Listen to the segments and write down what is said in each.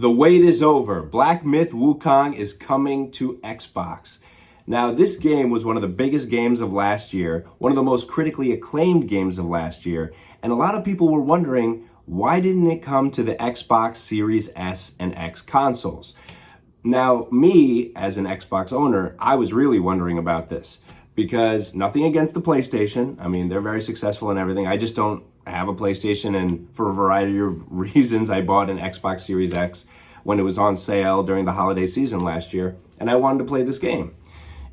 The wait is over. Black Myth Wukong is coming to Xbox. Now, this game was one of the biggest games of last year, one of the most critically acclaimed games of last year, and a lot of people were wondering, why didn't it come to the Xbox Series S and X consoles? Now, me, as an Xbox owner, I was really wondering about this, because nothing against the PlayStation. I mean, they're very successful and everything. I just don't have a PlayStation, and for a variety of reasons, I bought an Xbox Series X when it was on sale during the holiday season last year, and I wanted to play this game.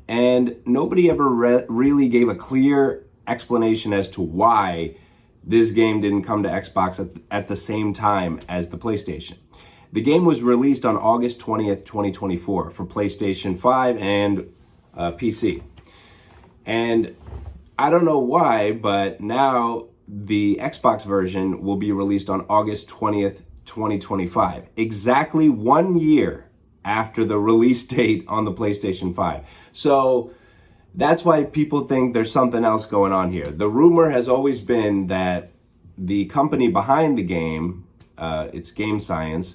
And nobody ever really gave a clear explanation as to why this game didn't come to Xbox at the same time as the PlayStation. The game was released on August 20th, 2024 for PlayStation 5 and PC. And I don't know why, but now the Xbox version will be released on August 20th, 2025, exactly 1 year after the release date on the PlayStation 5. So that's why people think there's something else going on here. The rumor has always been that the company behind the game, it's Game Science,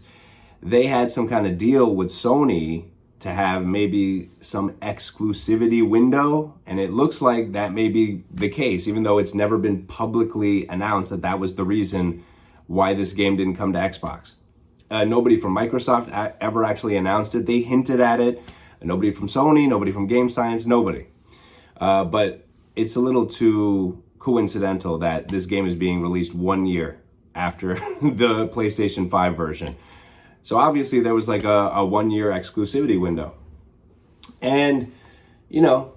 they had some kind of deal with Sony to have maybe some exclusivity window, and it looks like that may be the case, even though it's never been publicly announced that that was the reason why this game didn't come to Xbox. Nobody from Microsoft ever actually announced it. They hinted at it. Nobody from Sony, nobody from Game Science, nobody. But it's a little too coincidental that this game is being released 1 year after the PlayStation 5 version. So obviously there was like a 1 year exclusivity window. And, you know,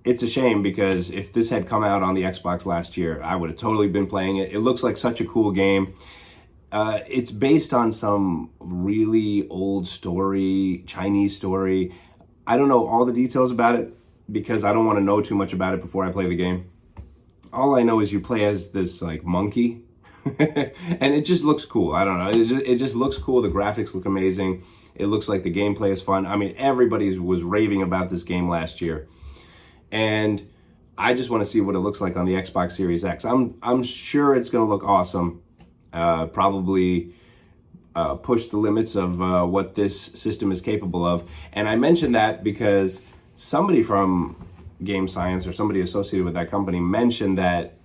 it's a shame, because if this had come out on the Xbox last year, I would have totally been playing it. It looks like such a cool game. It's based on some really old story, Chinese story. I don't know all the details about it because I don't want to know too much about it before I play the game. All I know is you play as this like monkey. And it just looks cool. I don't know. It just looks cool. The graphics look amazing. It looks like the gameplay is fun. I mean, everybody was raving about this game last year. And I just want to see what it looks like on the Xbox Series X. I'm sure it's going to look awesome. Probably push the limits of what this system is capable of. And I mentioned that because somebody from Game Science or somebody associated with that company mentioned that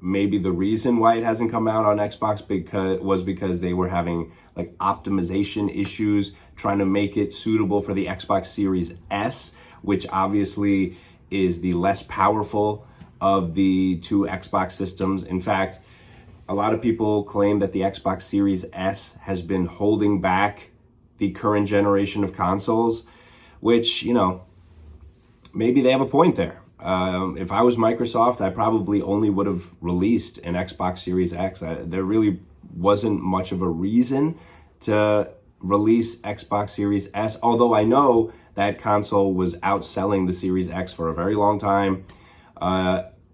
maybe the reason why it hasn't come out on Xbox was because they were having like optimization issues trying to make it suitable for the Xbox Series S, which obviously is the less powerful of the two Xbox systems. In fact, a lot of people claim that the Xbox Series S has been holding back the current generation of consoles, which, you know, maybe they have a point there. If I was Microsoft, I probably only would have released an Xbox Series X. There really wasn't much of a reason to release Xbox Series S, although I know that console was outselling the Series X for a very long time,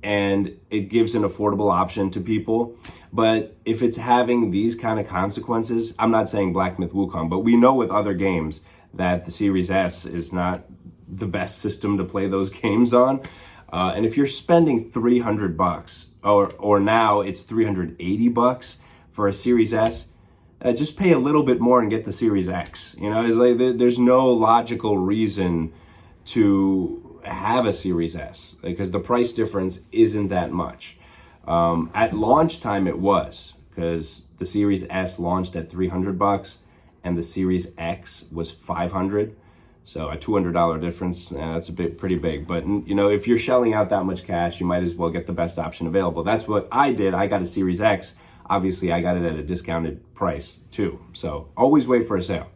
and it gives an affordable option to people. But if it's having these kind of consequences, I'm not saying Black Myth Wukong, but we know with other games that the Series S is not the best system to play those games on. And if you're spending $300 or now it's $380 for a Series S, just pay a little bit more and get the Series X. You know, it's like there's no logical reason to have a Series S because the price difference isn't that much. At launch time it was, because the Series S launched at $300 and the Series X was $500. So a $200 difference, that's pretty big. But, you know, if you're shelling out that much cash, you might as well get the best option available. That's what I did. I got a Series X. Obviously, I got it at a discounted price, too. So always wait for a sale.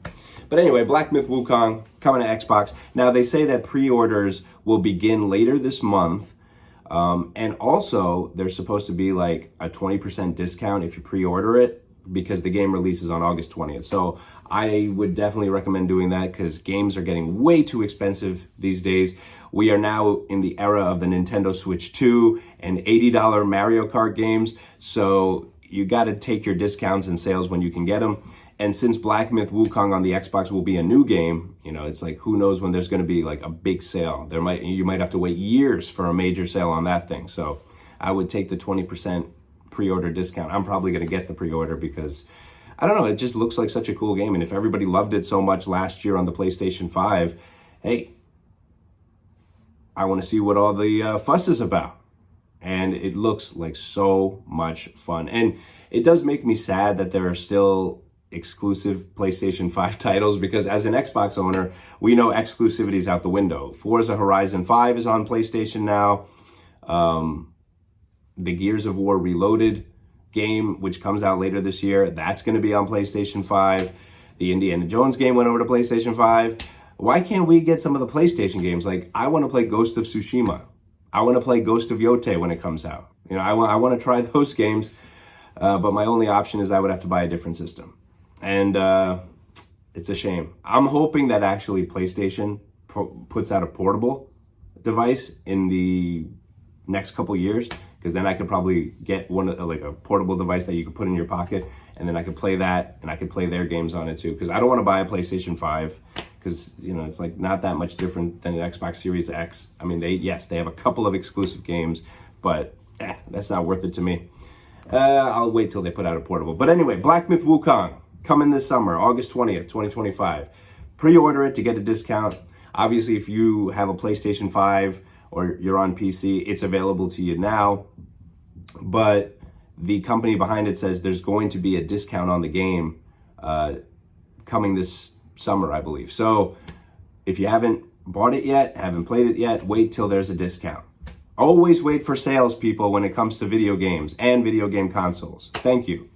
But anyway, Black Myth Wukong coming to Xbox. Now, they say that pre-orders will begin later this month. And also, there's supposed to be like a 20% discount if you pre-order it, because the game releases on August 20th. So I would definitely recommend doing that because games are getting way too expensive these days. We are now in the era of the Nintendo Switch 2 and $80 Mario Kart games. So you got to take your discounts and sales when you can get them. And since Black Myth Wukong on the Xbox will be a new game, you know, it's like, who knows when there's going to be like a big sale. You might have to wait years for a major sale on that thing. So I would take the 20% pre-order discount. I'm probably going to get the pre-order because I don't know, it just looks like such a cool game. And if everybody loved it so much last year on the PlayStation 5, hey, I want to see what all the fuss is about. And it looks like so much fun. And it does make me sad that there are still exclusive PlayStation 5 titles, because as an Xbox owner, we know exclusivity is out the window. Forza Horizon 5 is on PlayStation now. The Gears of War Reloaded game, which comes out later this year, that's going to be on PlayStation 5. The Indiana Jones game went over to PlayStation 5. Why can't we get some of the PlayStation games? Like, I want to play Ghost of Tsushima. I want to play Ghost of Yote when it comes out. You know, I want to try those games, but my only option is I would have to buy a different system. And it's a shame. I'm hoping that actually PlayStation puts out a portable device in the next couple years, because then I could probably get like a portable device that you could put in your pocket, and then I could play that, and I could play their games on it too. Because I don't want to buy a PlayStation 5, because, you know, it's like not that much different than an Xbox Series X. I mean, they have a couple of exclusive games, but that's not worth it to me. I'll wait till they put out a portable. But anyway, Black Myth Wukong coming this summer, August 20th, 2025. Pre-order it to get a discount. Obviously, if you have a PlayStation 5 or you're on PC, it's available to you now. But the company behind it says there's going to be a discount on the game coming this summer, I believe. So if you haven't bought it yet, haven't played it yet, wait till there's a discount. Always wait for sales, people, when it comes to video games and video game consoles. Thank you.